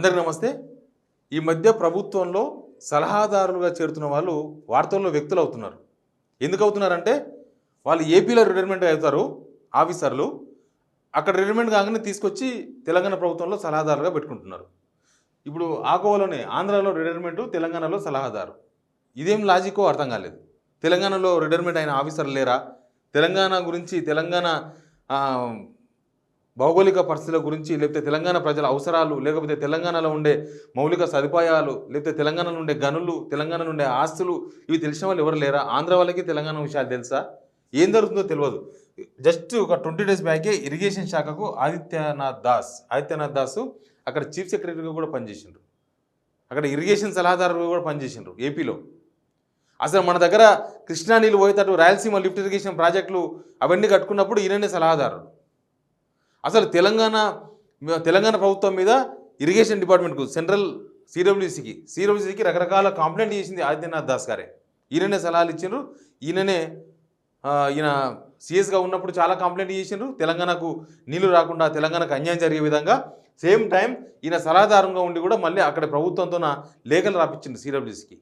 అందరికీ నమస్తే. ఈ మధ్య ప్రభుత్వంలో సలహాదారులుగా చేరుతున్న వాళ్ళు వార్తల్లో వ్యక్తులు అవుతున్నారు. ఎందుకు అవుతున్నారంటే వాళ్ళు ఏపీలో రిటైర్మెంట్ అవుతారు ఆఫీసర్లు, అక్కడ రిటైర్మెంట్ కాగానే తీసుకొచ్చి తెలంగాణ ప్రభుత్వంలో సలహాదారులుగా పెట్టుకుంటున్నారు. ఇప్పుడు ఆ కోవలోనే ఆంధ్రాలో రిటైర్మెంటు, తెలంగాణలో సలహాదారు. ఇదేం లాజికో అర్థం కాలేదు. తెలంగాణలో రిటైర్మెంట్ అయిన ఆఫీసర్లు లేరా? తెలంగాణ గురించి, తెలంగాణ భౌగోళిక పరిస్థితుల గురించి, లేకపోతే తెలంగాణ ప్రజల అవసరాలు, లేకపోతే తెలంగాణలో ఉండే మౌలిక సదుపాయాలు, లేకపోతే తెలంగాణలో ఉండే గనులు, తెలంగాణలో ఉండే ఆస్తులు, ఇవి తెలిసిన వాళ్ళు ఎవరు లేరా? ఆంధ్ర వాళ్ళకి తెలంగాణ విషయాలు తెలుసా? ఏం జరుగుతుందో తెలియదు. జస్ట్ ఒక 20 days బ్యాకే ఇరిగేషన్ శాఖకు ఆదిత్యనాథ్ దాస్ అక్కడ చీఫ్ సెక్రటరీగా కూడా పనిచేసిండ్రు. అక్కడ ఇరిగేషన్ సలహాదారుగా కూడా పనిచేసిండ్రు ఏపీలో. అసలు మన దగ్గర కృష్ణా నీళ్ళు పోయేటట్టు రాయలసీమ లిఫ్ట్ ఇరిగేషన్ ప్రాజెక్టులు అవన్నీ కట్టుకున్నప్పుడు ఈయననే సలహాదారు. అసలు తెలంగాణ ప్రభుత్వం మీద ఇరిగేషన్ డిపార్ట్మెంట్కు, సెంట్రల్ సిడబ్ల్యూసీకి రకరకాల కంప్లైంట్ చేసింది ఆదిత్యనాథ్ దాస్ గారే. ఈయననే సలహాలు ఇచ్చిండ్రు. ఈయన సిఎస్గా ఉన్నప్పుడు చాలా కంప్లైంట్ చేసిండ్రు. తెలంగాణకు నీళ్లు రాకుండా, తెలంగాణకు అన్యాయం జరిగే విధంగా. సేమ్ టైం ఈయన సలహాదారంగా ఉండి కూడా మళ్ళీ అక్కడ ప్రభుత్వంతో లేఖలు రాపించిండు. సిడబ్ల్యూసీకి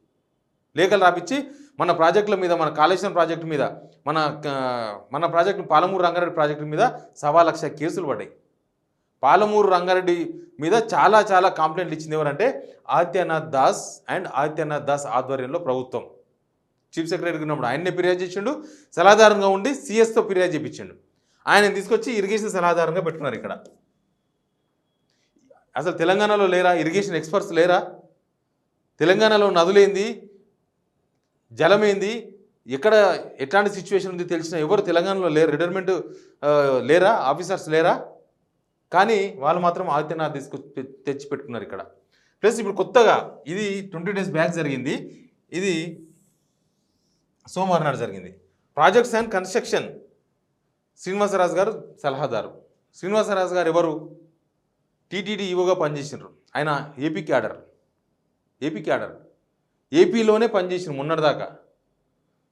లేఖలు రాపించి మన ప్రాజెక్టుల మీద, మన కాళేశ్వరం ప్రాజెక్టు మీద, మన ప్రాజెక్టు పాలమూరు రంగారెడ్డి ప్రాజెక్టు మీద 1,00,000 కేసులు పడ్డాయి. పాలమూరు రంగారెడ్డి మీద చాలా చాలా కంప్లైంట్లు ఇచ్చింది ఎవరంటే ఆదిత్యనాథ్ దాస్ ఆధ్వర్యంలో ప్రభుత్వం. చీఫ్ సెక్రటరీగా ఉన్నప్పుడు ఆయన్నే ఫిర్యాదు చేసిండు. సలహాదారంగా ఉండి సిఎస్తో ఫిర్యాదు చేయించిండు. ఆయన తీసుకొచ్చి ఇరిగేషన్ సలహాదారంగా పెట్టుకున్నారు. ఇక్కడ అసలు తెలంగాణలో లేరా ఇరిగేషన్ ఎక్స్పర్ట్స్? లేరా? తెలంగాణలో నదులేంది, జలమేంది, ఎక్కడ ఎట్లాంటి సిచ్యువేషన్ ఉంది తెలిసిన ఎవరు తెలంగాణలో లేరు. రిటైర్మెంట్ లేరా? ఆఫీసర్స్ లేరా? కానీ వాళ్ళు మాత్రం ఆదిత్యనాథ్ తెచ్చి పెట్టుకున్నారు ఇక్కడ. ప్లస్ ఇప్పుడు కొత్తగా ఇది 20 days బ్యాక్ జరిగింది. ఇది సోమవారం నాడు జరిగింది. ప్రాజెక్ట్స్ అండ్ కన్స్ట్రక్షన్ శ్రీనివాసరాజు గారు సలహాదారు. శ్రీనివాసరాజు గారు ఎవరు? టీటీడీ ఈవోగా పనిచేసినారు. ఆయన ఏపీ క్యాడర్. ఏపీలోనే పనిచేసిన మొన్నటిదాకా.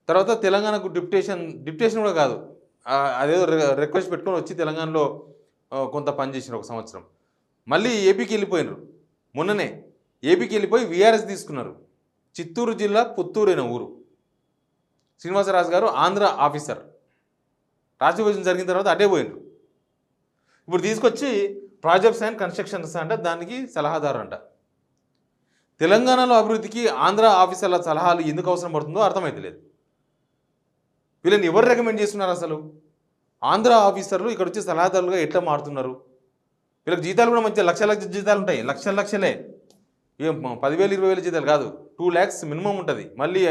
తర్వాత తెలంగాణకు డిప్యుటేషన్ కూడా కాదు, అదేదో రిక్వెస్ట్ పెట్టుకొని వచ్చి తెలంగాణలో కొంత పనిచేసినారు 1 సంవత్సరం. మళ్ళీ ఏపీకి వెళ్ళిపోయినారు. మొన్ననే ఏపీకి వెళ్ళిపోయి వీఆర్ఎస్ తీసుకున్నారు. చిత్తూరు జిల్లా పుత్తూరు అయిన ఊరు. శ్రీనివాసరాజు గారు ఆంధ్ర ఆఫీసర్. రాష్ట్ర విభజన జరిగిన తర్వాత అటే పోయినారు. ఇప్పుడు తీసుకొచ్చి ప్రాజెక్ట్స్ అండ్ కన్స్ట్రక్షన్స్ అంటే దానికి సలహాదారు అంట. తెలంగాణలో అభివృద్ధికి ఆంధ్ర ఆఫీసర్ల సలహాలు ఎందుకు అవసరం పడుతుందో అర్థమైతలేదు. వీళ్ళని ఎవరు రికమెండ్ చేస్తున్నారు? అసలు ఆంధ్ర ఆఫీసర్లు ఇక్కడ వచ్చి సలహాదారులుగా ఎట్లా మారుతున్నారు? వీళ్ళకి జీతాలు కూడా మంచిగా లక్షల జీతాలు ఉంటాయి. లక్షలే, ఏం 10,000 20,000 జీతాలు కాదు, 2 lakhs మినిమం ఉంటుంది. మళ్ళీ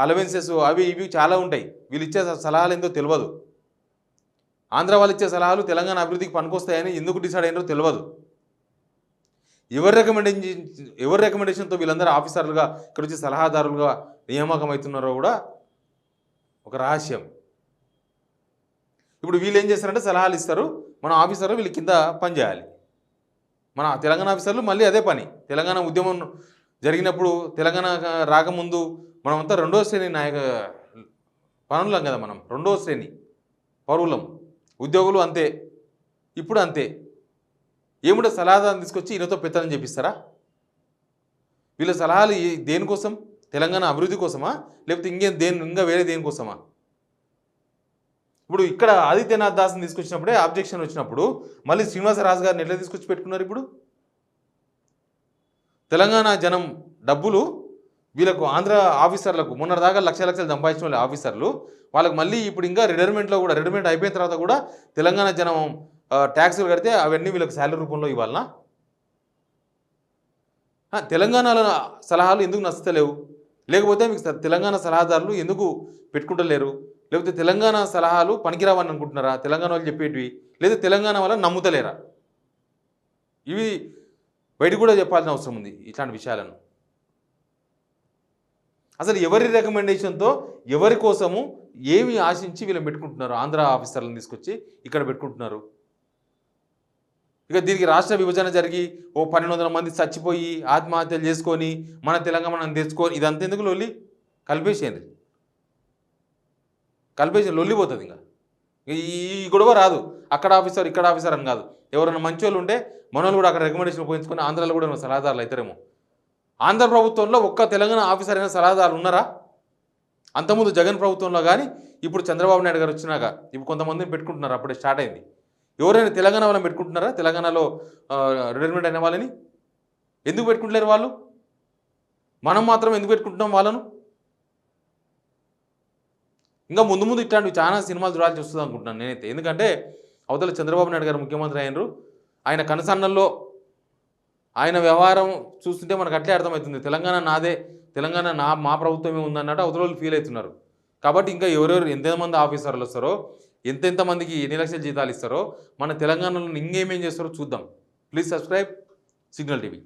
అలవెన్సెస్ అవి ఇవి చాలా ఉంటాయి. వీళ్ళు ఇచ్చే సలహాలు ఏందో తెలియదు. ఆంధ్ర వాళ్ళు ఇచ్చే సలహాలు తెలంగాణ అభివృద్ధికి పనికొస్తాయని ఎందుకు డిసైడ్ అయినారో తెలియదు. ఎవరి రికమెండేషన్తో వీళ్ళందరూ ఆఫీసర్లుగా ఇక్కడ వచ్చి సలహాదారులుగా నియామకం అవుతున్నారో కూడా ఒక రహస్యం. ఇప్పుడు వీళ్ళు ఏం చేస్తారంటే సలహాలు ఇస్తారు, మన ఆఫీసర్లు వీళ్ళ కింద పనిచేయాలి. మన తెలంగాణ ఆఫీసర్లు మళ్ళీ అదే పని. తెలంగాణ ఉద్యమం జరిగినప్పుడు, తెలంగాణ రాకముందు మనమంతా 2వ శ్రేణి పనులం కదా. మనం 2వ శ్రేణి పౌరులం, ఉద్యోగులు అంతే. ఇప్పుడు అంతే. ఏమిటో సలహాదారుని తీసుకొచ్చి ఈయనతో పెత్తనం చేపిస్తారా? వీళ్ళ సలహాలు దేనికోసం? తెలంగాణ అభివృద్ధి కోసమా, లేకపోతే ఇంకా వేరే దేనికోసమా? ఇప్పుడు ఇక్కడ ఆదిత్యనాథ్ దాస్ని తీసుకొచ్చినప్పుడే ఆబ్జెక్షన్ వచ్చినప్పుడు మళ్ళీ శ్రీనివాసరాజు గారిని ఎట్లా తీసుకొచ్చి పెట్టుకున్నారు? ఇప్పుడు తెలంగాణ జనం డబ్బులు వీళ్ళకు, ఆంధ్ర ఆఫీసర్లకు మొన్నటిదాకా లక్షలు సంపాదించిన వాళ్ళ ఆఫీసర్లు వాళ్ళకి మళ్ళీ ఇప్పుడు ఇంకా రిటైర్మెంట్ అయిపోయిన తర్వాత కూడా తెలంగాణ జనం ట్యాక్సులు కడితే అవన్నీ వీళ్ళకి శాలరీ రూపంలో ఇవ్వాలనా? తెలంగాణలో సలహాలు ఎందుకు నచ్చలేవు? లేకపోతే మీకు తెలంగాణ సలహాదారులు ఎందుకు పెట్టుకుంటలేరు? లేకపోతే తెలంగాణ సలహాలు పనికిరావని అనుకుంటున్నారా? తెలంగాణ వాళ్ళు చెప్పేటివి, లేదా తెలంగాణ వల్ల నమ్ముతలేరా? ఇవి బయట కూడా చెప్పాల్సిన అవసరం ఉంది ఇట్లాంటి విషయాలను. అసలు ఎవరి రికమెండేషన్తో, ఎవరి కోసము, ఏమి ఆశించి వీళ్ళని పెట్టుకుంటున్నారు? ఆంధ్ర ఆఫీసర్లను తీసుకొచ్చి ఇక్కడ పెట్టుకుంటున్నారు. ఇక దీనికి రాష్ట్ర విభజన జరిగి 1,200 మంది చచ్చిపోయి ఆత్మహత్యలు చేసుకొని మన తెలంగాణ మనం తెచ్చుకొని ఇదంతా ఎందుకు లొల్లి? కలిపేసి లొల్లిపోతుంది. ఇంకా ఈ గొడవ రాదు. అక్కడ ఆఫీసర్ ఇక్కడ ఆఫీసర్ అని కాదు. ఎవరైనా మంచి వాళ్ళు ఉంటే మనోళ్ళు కూడా అక్కడ రికమెండేషన్ ఉపయోగించుకొని ఆంధ్రాలో కూడా సలహాదారులు అవుతారేమో. ఆంధ్ర ప్రభుత్వంలో ఒక్క తెలంగాణ ఆఫీసర్ అయినా సలహాదారులు ఉన్నారా? అంతకుముందు జగన్ ప్రభుత్వంలో కానీ ఇప్పుడు చంద్రబాబు నాయుడు గారు వచ్చినాక ఇప్పుడు కొంతమందిని పెట్టుకుంటున్నారు. అప్పుడే స్టార్ట్ అయింది. ఎవరైనా తెలంగాణ వాళ్ళని పెట్టుకుంటున్నారా? తెలంగాణలో రిటైర్మెంట్ అయిన వాళ్ళని ఎందుకు పెట్టుకుంటలేరు వాళ్ళు? మనం మాత్రం ఎందుకు పెట్టుకుంటున్నాం వాళ్ళను? ఇంకా ముందు ముందు ఇట్లాంటివి చాలా సినిమాలు చూడాల్సి వస్తుంది అనుకుంటున్నాను నేనైతే. ఎందుకంటే అవతల చంద్రబాబు నాయుడు గారు ముఖ్యమంత్రి అయినరు. ఆయన కనసన్నల్లో ఆయన వ్యవహారం చూస్తుంటే మనకు అట్లే అర్థమవుతుంది. తెలంగాణ నాదే, తెలంగాణ మా ప్రభుత్వమే ఉందన్నట్టు అవతల వాళ్ళు ఫీల్ అవుతున్నారు. కాబట్టి ఇంకా ఎవరెవరు ఎంతమంది ఆఫీసర్లు వస్తారో, ఎంతెంతమందికి ఎన్ని లక్షల జీతాలు ఇస్తారో, మన తెలంగాణలో ఇంకేమేం చేస్తారో చూద్దాం. Please subscribe signal TV.